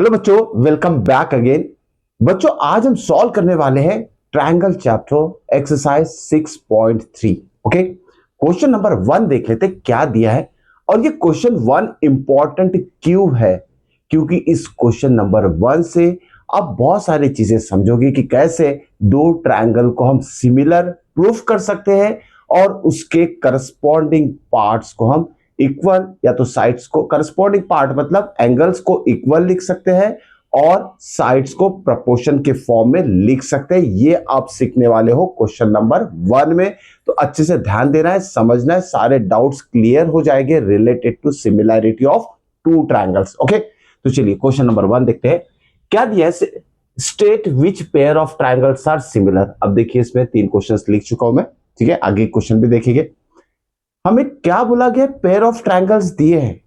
Hello बच्चों, welcome back again. बच्चों, आज हम सॉल्व करने वाले हैं triangle chapter exercise 6.3। Okay, question number 1 देख लेते क्या दिया है। और ये क्वेश्चन 1 इंपॉर्टेंट क्यों है? क्योंकि इस क्वेश्चन नंबर 1 से आप बहुत सारी चीजें समझोगे कि कैसे दो ट्रायंगल को हम सिमिलर प्रूफ कर सकते हैं और उसके करस्पॉन्डिंग पार्ट्स को हम इक्वल, या तो साइड्स को करस्पॉन्डिंग पार्ट मतलब एंगल्स को इक्वल लिख सकते हैं और साइड्स को प्रोपोर्शन के फॉर्म में लिख सकते हैं। ये आप सीखने वाले हो क्वेश्चन नंबर 1 में। तो अच्छे से ध्यान देना है, समझना है, सारे डाउट्स क्लियर हो जाएंगे related to similarity of two triangles. Okay, तो चलिए क्वेश्चन नंबर 1 देखते हैं क्या दिया है। State which pair of triangles are similar. अब देखिए, इसमें 3 क्वेश्चंस लिख चुका हूं मैं, ठीक है। आगे क्वेश्चन भी देखेंगे। हमें क्या बोला गया? पेयर ऑफ ट्रायंगल्स दिए हैं,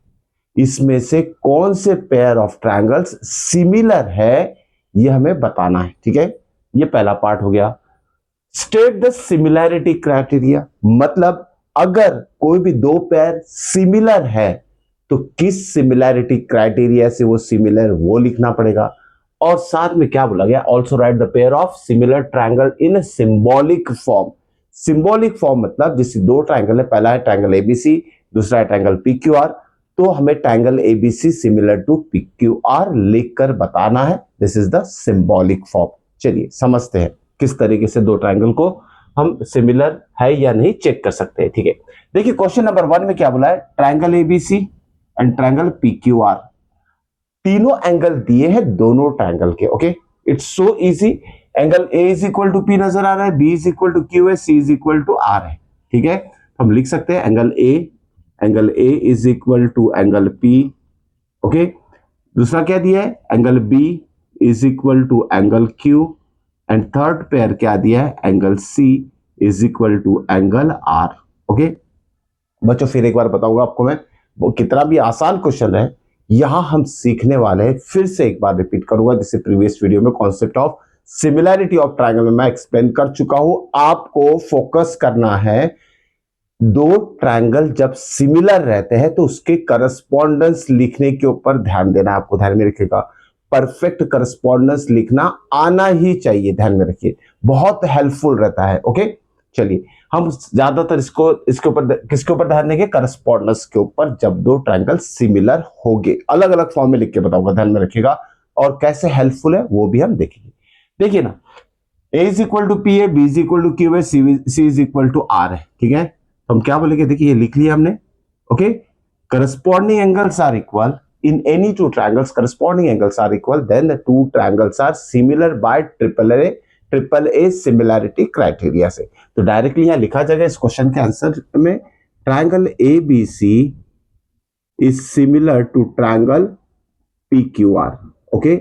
इसमें से कौन से पेयर ऑफ ट्रायंगल्स सिमिलर है ये हमें बताना है, ठीक है। ये पहला पार्ट हो गया। स्टेट द सिमिलैरिटी क्राइटेरिया, मतलब अगर कोई भी दो पेयर सिमिलर है तो किस सिमिलैरिटी क्राइटेरिया से वो सिमिलर वो लिखना पड़ेगा। और साथ में क्या बोला गया? Also right the pair of similar triangle in symbolic form. Symbolic form मतलब जैसे दो ट्रायंगल है, पहला है ट्रायंगल एबीसी, दूसरा है ट्रायंगल पीक्यूआर, तो हमें triangle ABC similar to PQR लिखकर बताना है। This is the symbolic form. चलिए समझते हैं किस तरीके से दो ट्रायंगल को हम सिमिलर है या नहीं चेक कर सकते हैं, ठीक है। देखिए क्वेश्चन नंबर 1 में क्या बोला है? Triangle ABC and triangle PQR, तीनों एंगल दिए हैं दोनों ट्रायंगल के। Okay, it's so easy. Angle A is equal to P नजर आ रहा है, B is equal to Q है, C is equal to R है, ठीक है। हम लिख सकते हैं angle A is equal to angle P. Okay, दूसरा क्या दिया है? Angle B is equal to angle Q, and third pair क्या दिया है? Angle C is equal to angle R. Okay बच्चों, फिर एक बार बताऊंगा आपको मैं, वो कितना भी आसान क्वेश्चन है, यहां हम सीखने वाले हैं। फिर से एक बार रिपीट करूंगा, जैसे प्रीवियस वीडियो में concept of similarity of triangle में मैं एक्सप्लेन कर चुका हूं। आपको फोकस करना है, दो ट्रायंगल जब सिमिलर रहते हैं तो उसके करस्पॉन्डेंस लिखने के ऊपर ध्यान देना है। आपको ध्यान में रखिएगा, परफेक्ट करस्पॉन्डेंस लिखना आना ही चाहिए, ध्यान में रखिए, बहुत हेल्पफुल रहता है। ओके, चलिए हम ज्यादातर इसके ऊपर किसके ऊपर ध्यान देंगे? करस्पॉन्डेंस के ऊपर। जब दो ट्रायंगल सिमिलर होंगे, अलग अलग फॉर्म में लिख के बताऊंगा, ध्यान में रखिएगा, और कैसे हेल्पफुल है वो भी हम देखेंगे। देखिए ना, A is equal to P है, B is equal to Q है, C is equal to R है, ठीक है। तो हम क्या बोलेंगे? देखिए ये लिख लिया हमने। Okay, corresponding angles are equal in any two triangles, corresponding angles are equal, then the two triangles are similar by triple A similarity criteria से। तो डायरेक्टली यहां लिखा जाएगा इस क्वेश्चन के आंसर में, triangle A B C is similar to triangle P Q R. Okay,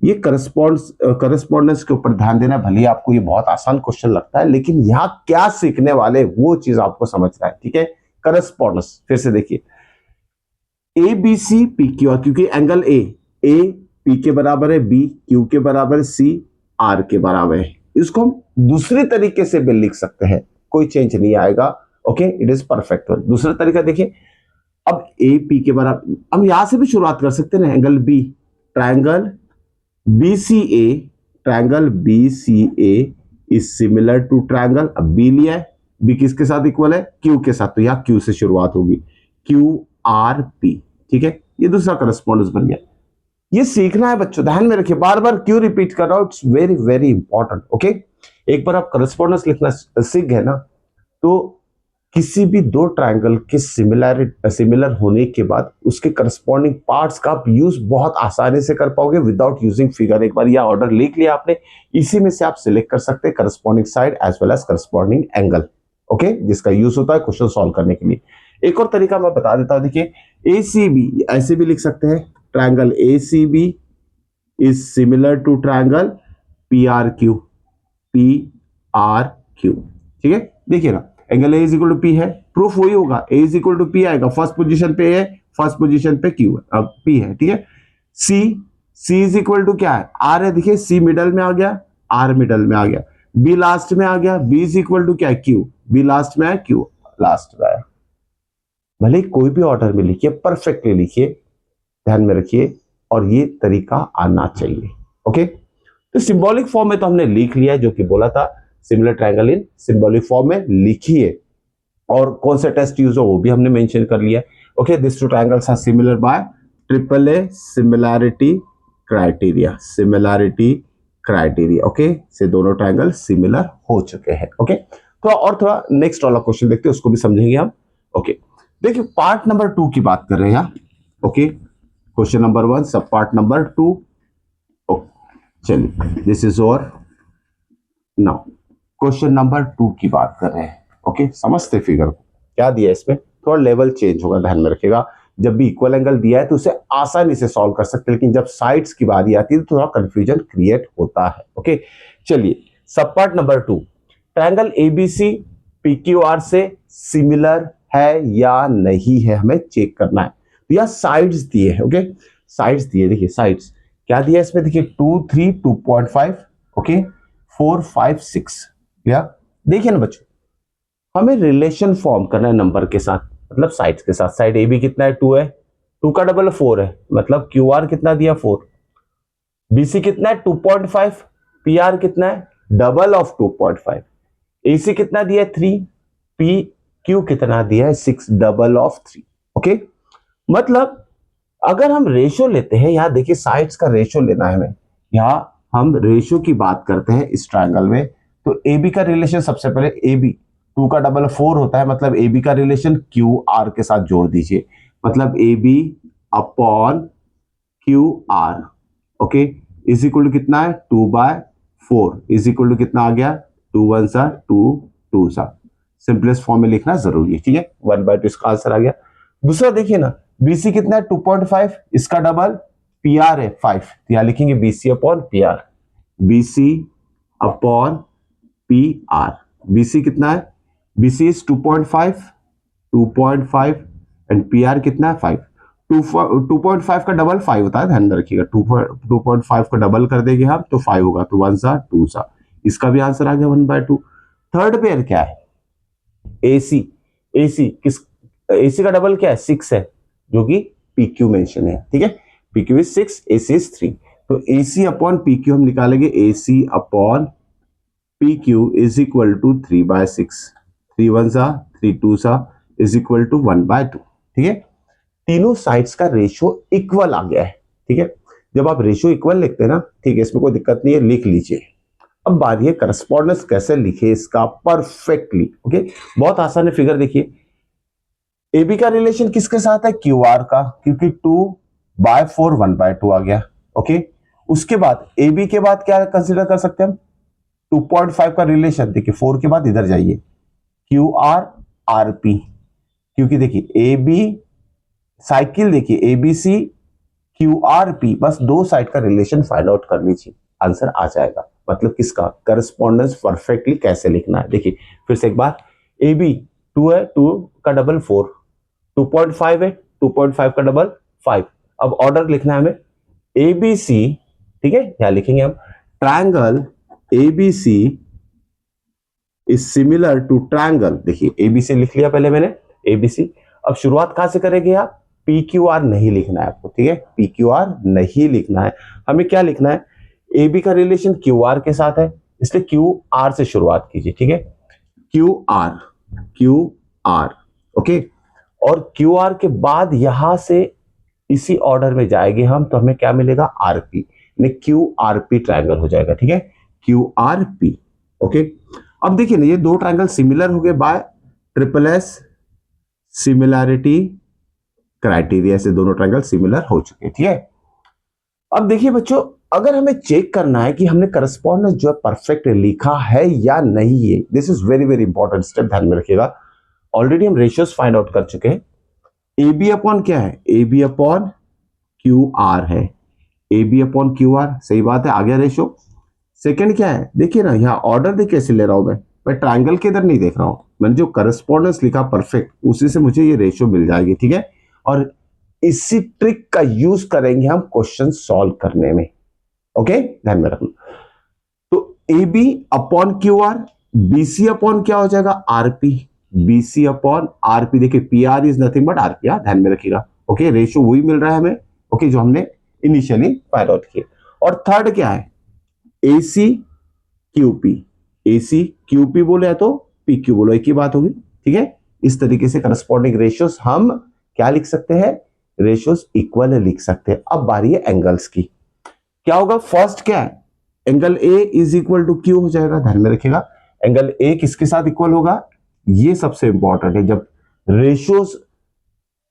ये correspondence के ऊपर ध्यान देना। भले आपको ये बहुत आसान क्वेश्चन लगता है, लेकिन यहां क्या सीखने वाले वो चीज आपको समझना है, ठीक है। करस्पॉन्डेंस फिर से देखिए, A B C P Q R, क्योंकि एंगल ए पी के बराबर है, बी क्यू के बराबर है, सी आर के बराबर है। इसको हम दूसरे तरीके से भी लिख सकते हैं, कोई चेंज नहीं आएगा। Okay, it is perfect. दूसरा तरीका देखिए, अब ए पी के बराबर, हम यहां से भी शुरुआत कर सकते हैं ना। Angle B, triangle BCA, triangle BCA is similar to triangle, अब बी लिया है, बी किसके साथ इक्वल है? क्यू के साथ, तो यहां क्यू से शुरुआत होगी, QRP, ठीक है। ये दूसरा करस्पॉन्डेंस बन गया। ये सीखना है बच्चों, ध्यान में रखिए, बार बार क्यों रिपीट कर रहा हूं, it's very very important. Okay, एक बार आप करस्पॉन्डेंस लिखना सीख गए ना, तो किसी भी दो ट्रायंगल के सिमिलर होने के बाद उसके करस्पॉन्डिंग पार्ट्स का आप यूज बहुत आसानी से कर पाओगे विदाउट यूजिंग फिगर। एक बार यह ऑर्डर लिख लिया आपने, इसी में से आप सिलेक्ट कर सकते हैं corresponding side as well as corresponding angle, okay, जिसका यूज होता है क्वेश्चन सॉल्व करने के लिए। एक और तरीका मैं बता देता हूं, देखिए ACB ऐसे भी लिख सकते हैं, triangle ACB is similar to triangle PRQ, ठीक है। देखिए ना, angle A is equal to P है, प्रूफ वही होगा, A is equal to P आएगा, फर्स्ट पोजीशन पे है, फर्स्ट पोजीशन पे क्यू है, अब पी है, ठीक है। सी इज इक्वल टू क्या है? आर है, देखिए सी मिडल में आ गया, आर मिडल में आ गया, बी लास्ट में आ गया, बी इज इक्वल टू क्या है? क्यू, बी लास्ट में है, क्यू लास्ट में आया। भले कोई भी ऑर्डर में लिखिए, परफेक्टली लिखिए, ध्यान में रखिए, और ये तरीका आना चाहिए। ओके, तो सिंबॉलिक फॉर्म में तो हमने लिख लिया है, जो कि बोला था similar triangle in symbolic form में लिखिए, और कौन सा टेस्ट यूज हो वो भी हमने मेंशन कर लिया। Okay, this two triangles are similar by triple A similarity criteria, similarity criteria. Okay, से दोनों ट्रायंगल सिमिलर हो चुके हैं। ओके, तो और थोड़ा नेक्स्ट वाला क्वेश्चन देखते हैं, उसको भी समझेंगे हम। ओके, देखिए पार्ट नंबर 2 की बात कर रहे हैं यहाँ। ओके, क्वेश्चन नंबर 1 सब पार्ट नंबर 2। चलिए, this is over. Now question number 2 की बात कर रहे हैं। ओके, समझते फिगर को, क्या दिया है इसमें, थोड़ा लेवल चेंज होगा, ध्यान में रखिएगा। जब भी इक्वल एंगल दिया है तो उसे आसानी से सॉल्व कर सकते हैं, लेकिन जब साइड्स की बारी आती है तो थोड़ा कंफ्यूजन क्रिएट होता है। ओके, चलिए सब part number 2, triangle ABC PQR से सिमिलर है या नहीं है, हमें चेक करना है। तो यह साइड्स दिए हैं। ओके, साइड्स दिए, देखिए साइड्स क्या दिया है इसमें, देखिए 2 3 2.5, ओके 4 5 6। या देखिए ना बच्चों, हमें रिलेशन फॉर्म करना है नंबर के साथ, मतलब साइड्स के साथ। साइड ए बी कितना है, 2 है, 2 का डबल 4 है, मतलब क्यू आर कितना दिया 4, बीसी कितना है 2.5, पी आर कितना है डबल ऑफ 2.5, एसी कितना दिया है 3, पी क्यू कितना दिया है 6, डबल ऑफ 3। ओके, मतलब अगर हम रेशो लेते हैं, यहां देखिए साइड्स का रेशो लेना है हमें, यहां हम रेशो की बात करते हैं इस ट्रायंगल में। तो ए बी का रिलेशन सबसे पहले, ए बी 2 का डबल 4 होता है, मतलब ए बी का रिलेशन क्यू आर के साथ जोड़ दीजिए, मतलब A B upon Q R. Okay, is equal to कितना है 2/4, इज इक्वल टू कितना आ गया 2 1 सा 2 2 सा, सिंपलेस्ट फॉर्म में लिखना जरूरी है। ठीक है, 1/2 इसका आंसर आ गया। दूसरा देखिए ना, बीसी कितना है 2.5, इसका डबल पी आर है 5, तो यहां लिखेंगे BC upon P R, BC upon P R. BC कितना है, BC is 2.5 and P R कितना है 5। 2.5 का डबल 5 होता है, ध्यान में रखिएगा। 2.5 का डबल कर देंगे हम तो 5 होगा, तो 1 सा 2 सा, इसका भी आंसर आ गया 1/2। थर्ड पेयर क्या है, एसी, एसी किस, एसी का डबल क्या है 6 है, जो कि PQ मेंशन है। ठीक है, PQ इज 6, AC इज 3, तो AC अपॉन PQ हम निकालेंगे, AC upon PQ is equal to 3/6, 3 1 सा 3 2 सा इज इक्वल टू 1/2। ठीक है, तीनों साइड्स का रेशियो इक्वल आ गया है। ठीक है, जब आप रेशियो इक्वल लिखते हैं ना, ठीक है, इसमें कोई दिक्कत नहीं है, लिख लीजिए। अब बात ये करस्पॉन्डेंस कैसे लिखे इसका परफेक्टली। ओके, बहुत आसान है, फिगर देखिए, AB का रिलेशन किसके साथ है, QR का, क्योंकि 2/4 1/2 आ गया। ओके, उसके बाद AB के बाद क्या कंसीडर कर सकते हैं हम, 2.5 का रिलेशन, देखिए 4 के बाद इधर जाइए, QR RP, क्योंकि देखिए AB साइकिल, देखिए ABC QRP, बस दो साइड का रिलेशन फाइंड आउट कर लीजिए, आंसर आ जाएगा। मतलब किसका करस्पॉन्डेंस परफेक्टली कैसे लिखना है, देखिए फिर से एक बार, AB 2 है, 2 का डबल 4, 2.5 है, 2.5 का डबल 5। अब ऑर्डर लिखना है हमें, ABC, ठीक है, यहां लिखेंगे हम, triangle ABC is similar to triangle, देखिए ABC लिख लिया पहले मैंने, ABC। अब शुरुआत कहां से करेंगे आप, PQR नहीं लिखना है आपको। ठीक है, PQR नहीं लिखना है, हमें क्या लिखना है, AB का रिलेशन QR के साथ है, इसलिए QR से शुरुआत कीजिए। ठीक है, QR, ओके, और QR के बाद यहां से इसी ऑर्डर में जाएंगे हम, तो हमें क्या मिलेगा RP, QRP ट्रायंगल हो जाएगा। ठीक है, QRP। ओके, अब देखिए ना, ये दो ट्रायंगल सिमिलर हो गए bye triple S similarity criteria से, दोनों ट्रायंगल सिमिलर हो चुके। ठीक है, अब देखिए बच्चों, अगर हमें चेक करना है कि हमने करस्पॉन्डेंस जो है परफेक्ट लिखा है या नहीं है, this is very very important step, ध्यान में रखिएगा। ऑलरेडी हम रेशियोस फाइंड आउट कर चुके हैं। AB अपॉन क्या है, AB अपॉन QR है, AB अपॉन QR, सही बात है, आ गया रेशियो। सेकंड क्या है, देखिए ना, यहाँ ऑर्डर देख कैसे ले रहा हूं मैं ट्रायंगल के इधर नहीं देख रहा हूं, मैंने जो करस्पॉन्डेंस लिखा परफेक्ट, उसी से मुझे ये रेशियो मिल जाएगी। ठीक है, और इसी ट्रिक का यूज करेंगे हम क्वेश्चन सॉल्व करने में। ओके, ध्यान में रखना। तो AB upon QR, BC upon क्या हो जाएगा RP, BC अपॉन RP, देखिए PR is nothing but RP, ध्यान में रखिएगा। ओके, रेशियो वही मिल रहा है हमें, ओके, जो हमने इनिशियली फाइंड आउट किए। और थर्ड क्या है, AC QP, AC QP बोले तो PQ बोलो, एक ही बात होगी, ठीक है। इस तरीके से करस्पॉन्डिंग रेशियोस हम क्या लिख सकते हैं, रेशियोस इक्वल लिख सकते हैं। अब बारी है एंगल्स की। क्या होगा, फर्स्ट क्या है, angle A is equal to Q हो जाएगा, ध्यान में रखिएगा। एंगल A किसके साथ इक्वल होगा, ये सबसे इंपॉर्टेंट है। जब रेशियोस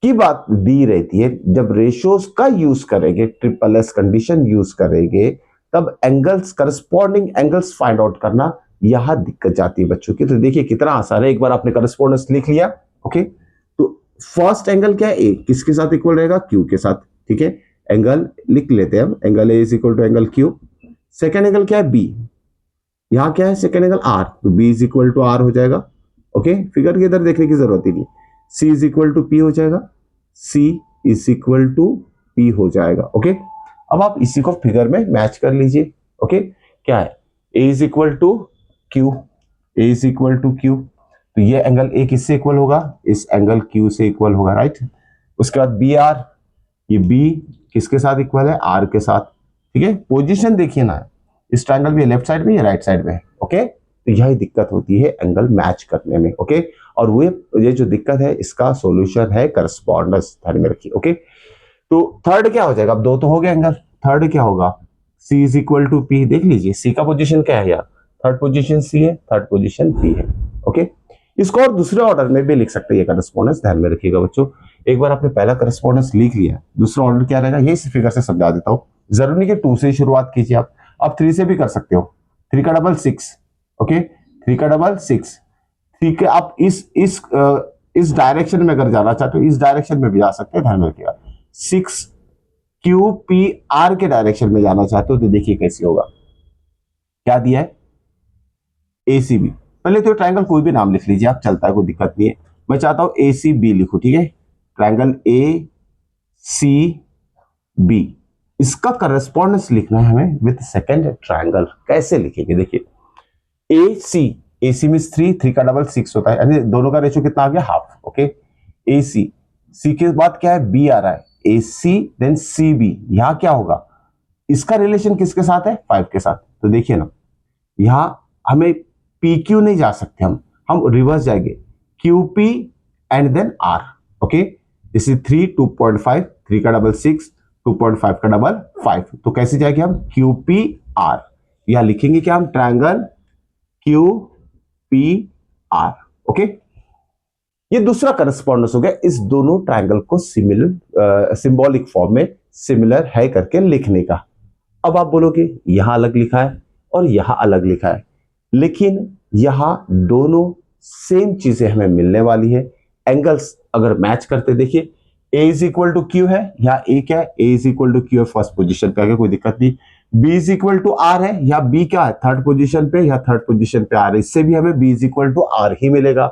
की बात दी रहती है, जब रेशियोस का यूज करेंगे, ट्रिपल एस कंडीशन यूज करेंगे, तब angles, corresponding angles find out करना यहां दिक्कत जाती है बच्चों की। तो देखिए कितना आसान है, एक बार आपने करस्पॉन्डेंस लिख लिया, ओके। तो फर्स्ट एंगल क्या है, ए किसके साथ इक्वल रहेगा, क्यू के साथ, ठीक है। एंगल लिख लेते हैं हम, angle A is equal to angle Q. Second angle क्या है, बी, यहां क्या है सेकेंड एंगल आर, तो B is equal to R हो जाएगा, ओके। फिगर के इधर देखने की जरूरत ही नहीं। सी इज इक्वल टू पी हो जाएगा, सी इज इक्वल टू पी हो जाएगा, ओके। अब आप इसी को फिगर में मैच कर लीजिए, ओके। क्या है, A is equal to Q, A is equal to Q, तो ये एंगल ए किससे इक्वल होगा, इस एंगल क्यू से इक्वल होगा, राइट। उसके बाद बी आर, ये बी किसके साथ इक्वल है, आर के साथ, ठीक है। पोजीशन देखिए ना, इस ट्रायंगल भी लेफ्ट साइड में या राइट साइड में, ओके। तो यही दिक्कत होती है एंगल मैच करने में, ओके। और वो ये जो दिक्कत है, इसका सॉल्यूशन है करस्पॉन्डेंस, ध्यान में रखिए, ओके। तो थर्ड क्या हो जाएगा, अब दो तो हो गए एंगल, थर्ड क्या होगा, C is equal to P. देख लीजिए C का पोजीशन क्या है यार, थर्ड पोजीशन C है, थर्ड पोजीशन P है, ओके। इसको और दूसरे ऑर्डर में भी लिख सकते हैं ये करस्पॉन्डेंस, ध्यान में रखिएगा बच्चों। एक बार आपने पहला करस्पॉन्डेंस लिख लिया, दूसरा ऑर्डर क्या रहेगा, ये इस फिगर से समझा देता हूं। जरूरी नहीं कि 2 से शुरुआत कीजिए आप 3 से भी कर सकते हो। 3 का डबल 6, ओके, 3 का डबल 6, ठीक है। आप इस डायरेक्शन में अगर जाना चाहते हो, इस डायरेक्शन में भी जा सकते हैं, ध्यान में रखिएगा। 6 QPR के डायरेक्शन में जाना चाहते हो तो देखिए कैसे होगा, क्या दिया है, ACB। पहले तो ट्रायंगल कोई भी नाम लिख लीजिए आप, चलता है, कोई दिक्कत नहीं है। मैं चाहता हूं ACB लिखूं, ठीक है। ट्रायंगल ACB, इसका करस्पॉन्डेंस लिखना है हमें विद सेकंड ट्रायंगल। कैसे लिखेंगे, देखिए AC मींस 3 का डबल 6 होता है, यानी दोनों का रेशियो कितना आ गया, हाफ, ओके। AC के बाद क्या है, B आ रहा है, AC देन CB, यहां क्या होगा, इसका रिलेशन किसके साथ है, 5 के साथ। तो देखिए ना, यहां हमें PQ नहीं जा सकते, हम रिवर्स जाएंगे, QP and then R, okay. This is 3 2.5, 3 का डबल 6, 2.5 का डबल 5, तो कैसे जाएंगे हम, QPR। यहां लिखेंगे क्या हम, ट्रायंगल QPR, ओके। ये दूसरा करस्पॉन्डेंस हो गया, इस दोनों ट्रायंगल को सिंबॉलिक फॉर्म में सिमिलर है करके लिखने का। अब आप बोलोगे यहां अलग लिखा है और यहां अलग लिखा है, लेकिन यहां दोनों सेम चीजें हमें मिलने वाली है। एंगल्स अगर मैच करते, देखिए A is equal to Q है, यहाँ A क्या है, A is equal to Q है, फर्स्ट पोजीशन पे आ गया, कोई दिक्कत नहीं। B is equal to R है, या B क्या है, थर्ड पोजीशन पे, या थर्ड पोजीशन पे R है, इससे भी हमें B is equal to R ही मिलेगा।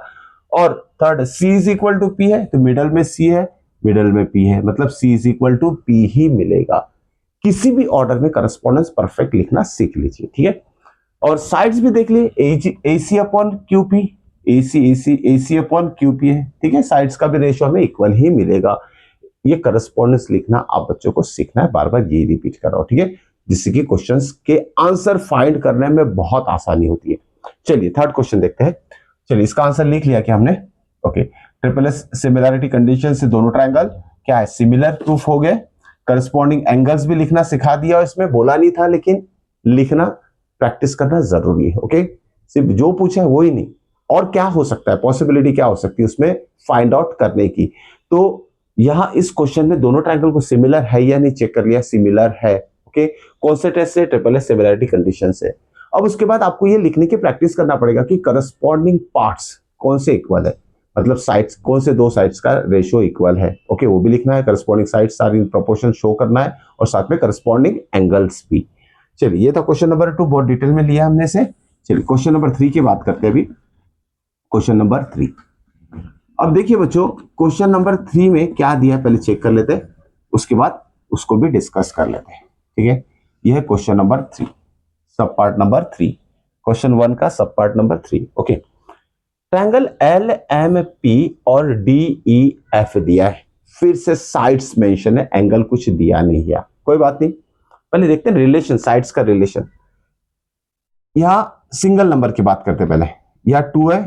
और third C is equal to P है, तो मिडल में C है, मिडल में P है, मतलब C is equal to P ही मिलेगा। किसी भी ऑर्डर में करस्पॉन्डेंस परफेक्ट लिखना सीख लीजिए, ठीक है। और साइड्स भी देख लिए, AC upon QP, AC upon QP है, ठीक है। साइड्स का भी रेशियो हमें इक्वल ही मिलेगा। ये करस्पॉन्डेंस लिखना आप बच्चों को सीखना है, बार बार ये रिपीट कर रहा हूं, ठीक है, जिससे कि क्वेश्चंस के आंसर फाइंड करने में बहुत आसानी होती है। चलिए थर्ड क्वेश्चन देखते हैं। चलिए इसका आंसर लिख लिया क्या हमने, okay. Triple S similarity condition से दोनों ट्रायंगल क्या है, सिमिलर प्रूफ हो गए। करस्पॉन्डिंग एंगल्स भी लिखना सिखा दिया, और इसमें बोला नहीं था, लेकिन लिखना प्रैक्टिस करना जरूरी है, ओके। सिर्फ जो पूछा है वो ही नहीं, और क्या हो सकता है, पॉसिबिलिटी क्या हो सकती है उसमें फाइंड आउट करने की। तो यहां इस क्वेश्चन में दोनों ट्रायंगल को सिमिलर है या नहीं चेक कर लिया, सिमिलर है, ओके। कौन से टेस्ट से, ट्रिपल एस सिमिलैरिटी कंडीशन से। अब उसके बाद आपको ये लिखने की प्रैक्टिस करना पड़ेगा कि करस्पॉन्डिंग पार्ट्स कौन से इक्वल है, मतलब साइड्स कौन से दो साइड्स का रेशियो इक्वल है, ओके, वो भी लिखना है। Corresponding sides are in proportion show करना है, और साथ में करस्पॉन्डिंग एंगल्स भी। चलिए ये था क्वेश्चन नंबर 2, बहुत डिटेल में लिया हमने से। चलिए क्वेश्चन नंबर 3 की बात करते हैं अभी। क्वेश्चन नंबर 3, अब देखिए बच्चों, क्वेश्चन नंबर 3 में क्या दिया है पहले चेक कर लेते हैं, उसके बाद उसको भी डिस्कस कर लेते हैं, ठीक है। यह है क्वेश्चन नंबर 3, सब पार्ट नंबर 3, क्वेश्चन 1 का सब part number 3, okay. Triangle LMP और DEF दिया है, फिर से साइड्स मेंशन है, एंगल कुछ दिया नहीं है, कोई बात नहीं, पहले देखते हैं रिलेशन, साइड्स का रिलेशन। यहां सिंगल नंबर की बात करते हैं पहले। यह 2 है,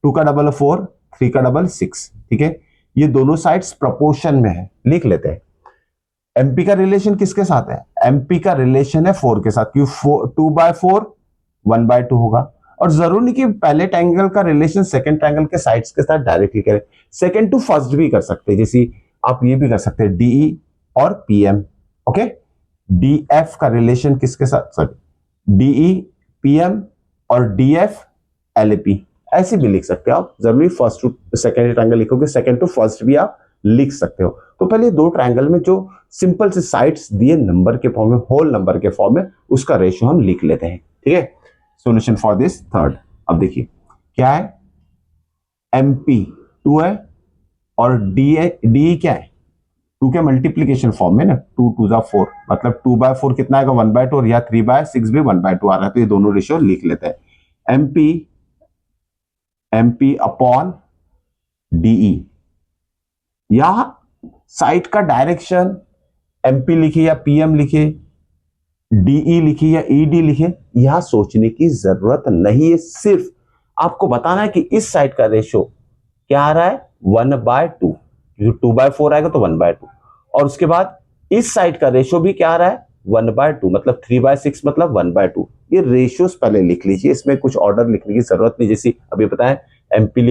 2 का डबल 4, 3 का डबल 6, ठीक है। ये दोनों साइड्स प्रोपोर्शन में है, लिख लेते हैं। एमपी का रिलेशन किसके साथ है? एमपी का रिलेशन है 4 के साथ, क्यों 2/4 1/2 होगा। और जरूरी नहीं कि पहले ट्रायंगल का रिलेशन सेकंड ट्रायंगल के साइड्स के साथ डायरेक्टली करें, सेकंड टू फर्स्ट भी कर सकते हैं। जैसे आप ये भी कर सकते हैं डीई और पीएम, ओके। डीएफ का रिलेशन किसके साथ, सॉरी डीई पीएम और डीएफ एलपी, ऐसे भी लिख सकते हो आप। जरूरी फर्स्ट टू सेकंड ट्रायंगल लिखोगे, सेकंड टू फर्स्ट भी आप लिख सकते हो। तो पहले दो ट्रायंगल में जो सिंपल से साइड्स दिए नंबर के फॉर्म में, होल नंबर के फॉर्म में, उसका रेशियो हम लिख लेते हैं, ठीक है। सॉल्यूशन फॉर दिस थर्ड, अब देखिए क्या है, एमपी 2 है और डी क्या है, 2 के मल्टीप्लीकेशन फॉर्म में ना, 2 2 जा 4, मतलब 2/4 कितना आएगा 1/2, और या 3/6 भी 1/2 आ रहा है, तो ये दोनों रेशियो लिख लेते हैं। एमपी अपॉन डीई, यहां साइड का डायरेक्शन एमपी लिखे या पीएम लिखे, डीई लिखे या ईडी लिखे, यहां सोचने की जरूरत नहीं है। सिर्फ आपको बताना है कि इस साइड का रेशियो क्या आ रहा है 1/2, क्योंकि 2/4 आएगा तो 1/2, और उसके बाद इस साइड का रेशियो भी क्या आ रहा है 1/2, मतलब 3/6 मतलब 1/2। ये रेशियोस पहले लिख लीजिए, इसमें कुछ ऑर्डर लिखने की जरूरत नहीं। जैसे अभी बताएं एमपी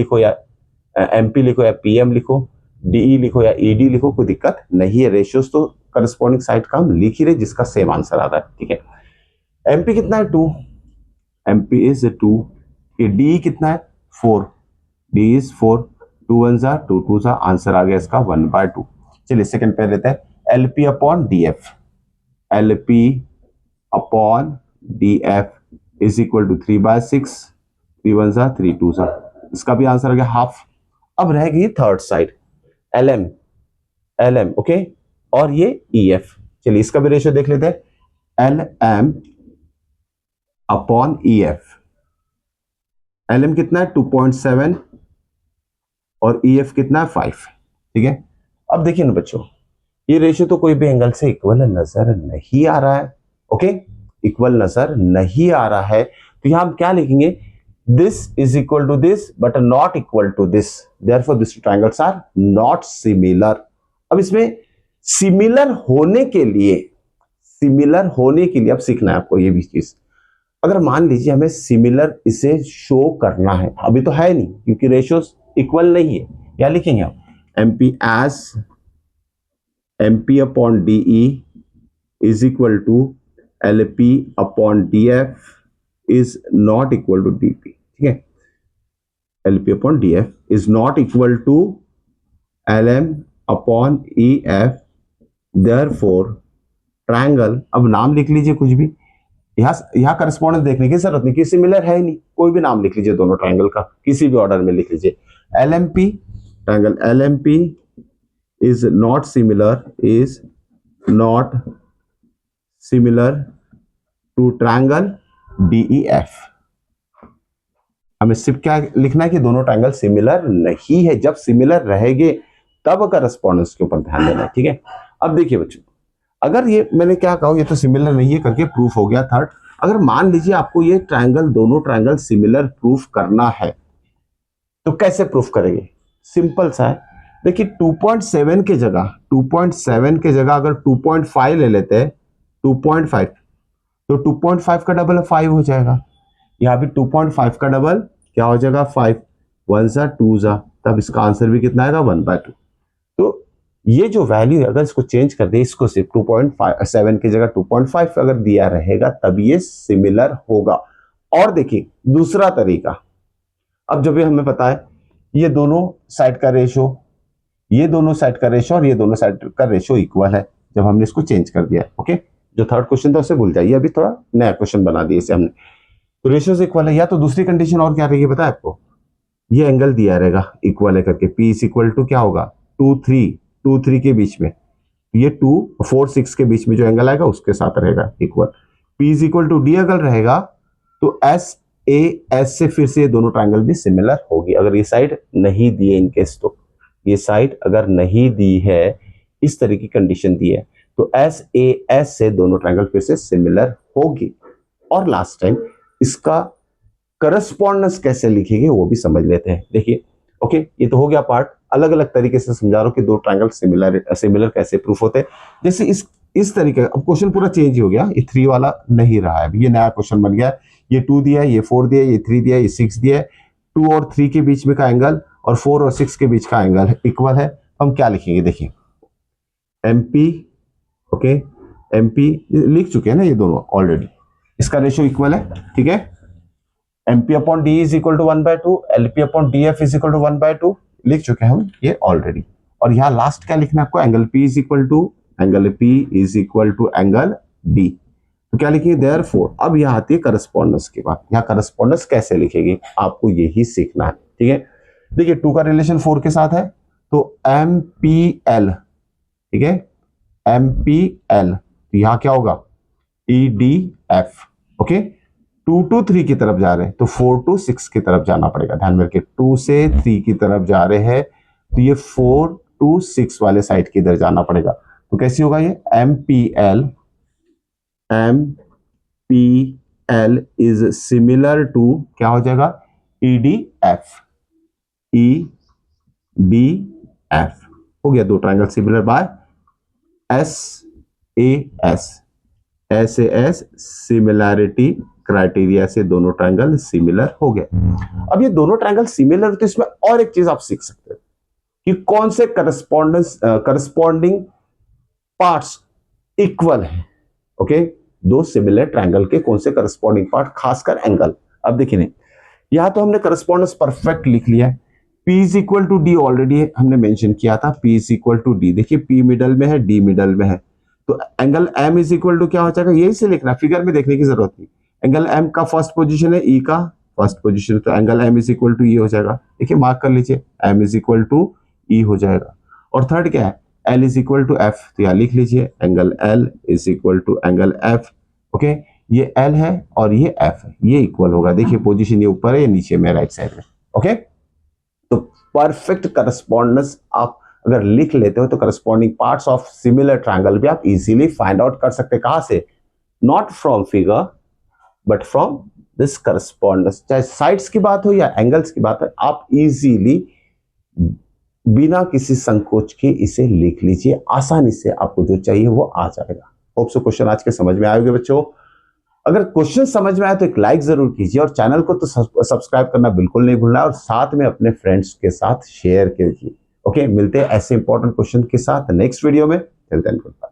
लिखो या पीएम लिखो, डीई लिखो या ईडी लिखो, कोई दिक्कत नहीं है। रेशियोस तो करस्पॉन्डिंग साइड का हम लिख ही रहे जिसका सेम आंसर आ रहा है, ठीक है। एमपी कितना है 2, एमपी इज 2, डी कितना है 4, डी इज 4, 2 1 जा 2 2 जा, आंसर आ गया इसका 1/2। चलिए सेकंड पे लेते हैं, LP upon DF, LP upon DF is equal to 3/6, 3 1 जा 3 2 जा, इसका भी आंसर आ गया हाफ। अब रह गई थर्ड साइड, एलएम, ओके, और ये ईएफ। चलिए इसका भी रेशियो देख लेते हैं, एलएम अपॉन ईएफ। एलएम कितना है 2.7 और ईएफ कितना है 5, ठीक है। अब देखिए ना बच्चों, ये रेशियो तो कोई भी एंगल से इक्वल नजर नहीं आ रहा है, ओके, इक्वल नजर नहीं आ रहा है, तो यहां हम क्या लिखेंगे, this is equal to this but not equal to this, therefore this triangles are not similar. अब इसमें सिमिलर होने के लिए अब सीखना है आपको ये भी चीज। अगर मान लीजिए हमें सिमिलर इसे शो करना है, अभी तो है नहीं क्योंकि रेशियोस इक्वल नहीं है, क्या लिखेंगे आप, MP as MP upon DE is equal to LP upon DF is not equal to DP, ठीक है। LP upon DF is not equal to LM upon EF, therefore triangle, अब नाम लिख लीजिए कुछ भी, यहां करस्पॉन्डेंस देखने की जरूरत नहीं कि सिमिलर है ही नहीं, कोई भी नाम लिख लीजिए दोनों ट्रायंगल का, किसी भी ऑर्डर में लिख लीजिए। LMP, triangle LMP is not similar to triangle DEF. हमें सिर्फ क्या लिखना है कि दोनों ट्रायंगल सिमिलर नहीं है, जब सिमिलर रहेंगे तब करस्पॉन्डेंस के ऊपर ध्यान देना है, ठीक है। अब देखिए बच्चों, अगर ये मैंने क्या कहा, ये तो सिमिलर नहीं है करके प्रूफ हो गया थर्ड। अगर मान लीजिए आपको ये ट्रायंगल, दोनों ट्रायंगल सिमिलर प्रूफ करना है, तो कैसे प्रूफ करेंगे, सिंपल सा है। देखिए 2.7 के जगह अगर 2.5 ले लेते हैं, 2.5, तो 2.5 का डबल 5 हो जाएगा, यहाँ भी 2.5 का डबल क्या हो जाएगा 5, 1 जा 2 जा, तब इसका आंसर भी कितना आएगा 1/2। तो ये जो वैल्यू है अगर इसको चेंज कर दे, इसको सिर्फ 2.7 की जगह 2.5 अगर दिया रहेगा तब ये सिमिलर होगा। और देखिए दूसरा तरीका, अब जब भी हमें पता है ये दोनों साइड का रेशियो, और ये दोनों साइड का रेशियो इक्वल है, जब हमने इसको चेंज कर दिया, ओके। जो थर्ड क्वेश्चन था उसे भूल जाइए, अभी थोड़ा नया क्वेश्चन बना दिया इसे हमने, तो रेशियो इक्वल है। या तो दूसरी कंडीशन और क्या रहेगी पता है आपको, ये एंगल दिया रहेगा इक्वल है करके, P इज इक्वल टू क्या होगा 2 3 के बीच में, ये 2 4 6 के बीच में जो एंगल आएगा उसके साथ रहेगा equal. P is equal to D अगर रहेगा तो एस से फिर से ये दोनों ट्रायंगल भी सिमिलर होगी। अगर ये साइड नहीं दी है इनकेस, तो ये साइड अगर नहीं दी है, इस तरह की कंडीशन दी है, तो एस ए एस से दोनों ट्रायंगल फिर से सिमिलर होगी। और लास्ट टाइम इसका करस्पॉन्डेंस कैसे लिखेंगे वो भी समझ लेते हैं। देखिए ओके, ये तो हो गया पार्ट, अलग अलग तरीके से समझा रहा हूं कि दो ट्रायंगल सिमिलर कैसे प्रूफ होते हैं। जैसे इस तरीके अब क्वेश्चन पूरा चेंज हो गया, ये 3 वाला नहीं रहा है, ये नया क्वेश्चन बन गया। ये 2 दिया है, ये 4 दिया है, ये 3 दिया है, ये 6 दिया है। 2 और 3 के बीच में का एंगल और 4 और 6 के बीच का एंगल इक्वल है। हम क्या लिखेंगे, देखिए एमपी, ओके एमपी लिख चुके हैं ना ये दोनों ऑलरेडी, इसका रेशियो इक्वल है, ठीक है। MP upon D is equal to 1/2, LP upon D F is equal to 1/2 लिख चुके हैं हम ये ऑलरेडी। और यहाँ लास्ट क्या लिखना है आपको, angle P is equal to angle D. तो क्या लिखिए, देयरफॉर। अब यहाँ आती है करस्पॉन्डेंस की बात। यहाँ करस्पॉन्डेंस कैसे लिखेगी आपको यही सीखना है, ठीक है। देखिए 2 का रिलेशन 4 के साथ है, तो एम पी एल, ठीक है, एम पी एल, तो यहाँ क्या होगा ई डी एफ, ओके। 2 to 3 की तरफ जा रहे हैं तो 4 to 6 की तरफ जाना पड़ेगा, ध्यान में रखिए 2 से 3 की तरफ जा रहे हैं तो ये 4 to 6 वाले साइड की इधर जाना पड़ेगा। तो कैसी होगा ये, M P L is similar to क्या हो जाएगा, ई डी एफ हो गया। दो triangle similar by S A S similarity criteria से दोनों ट्रायंगल सिमिलर हो गए। अब ये दोनों ट्रायंगल सिमिलर, तो इसमें और एक चीज आप सीख सकते हैं कि कौन से करस्पॉन्डिंग पार्ट्स इक्वल है, ओके। दो सिमिलर ट्रायंगल के कौन से करस्पॉन्डिंग पार्ट, खासकर एंगल। अब देखिए नहीं, यहां तो हमने करस्पॉन्डेंस परफेक्ट लिख लिया है। P is equal to D already हमने मेंशन किया था, P is equal to D. देखिए P मिडल में है, D मिडल में है, तो angle M is equal to क्या हो जाएगा, यही से लिखना, फिगर में देखने की जरूरत नहीं। एंगल M का फर्स्ट पोजीशन है, E का फर्स्ट पोजीशन, तो angle M is equal to E हो जाएगा। देखिए मार्क कर लीजिए, M is equal to E हो जाएगा। और थर्ड क्या है, L is equal to F, तो यहाँ लिख लीजिए angle L is equal to angle F, okay. ये L है और ये F है, ये इक्वल होगा। देखिए पोजीशन ये ऊपर है, ये नीचे में राइट साइड में, ओके। तो परफेक्ट करस्पॉन्डेंस आप अगर लिख लेते हो तो corresponding parts of similar triangle भी आप इजीली फाइंड आउट कर सकते हैं। कहां से, not from figure but from this correspondence. चाहे साइड्स की बात हो या एंगल्स की बात है, आप इजीली बिना किसी संकोच के इसे लिख लीजिए, आसानी से आपको जो चाहिए वो आ जाएगा। होप सो क्वेश्चन आज के समझ में आएंगे बच्चों। अगर क्वेश्चन समझ में आए तो एक लाइक जरूर कीजिए और चैनल को तो सब्सक्राइब करना बिल्कुल नहीं भूलना, और साथ में अपने फ्रेंड्स के साथ शेयर कीजिए, ओके। मिलते हैं ऐसे इंपॉर्टेंट क्वेश्चन के साथ नेक्स्ट वीडियो में। Till then good bye.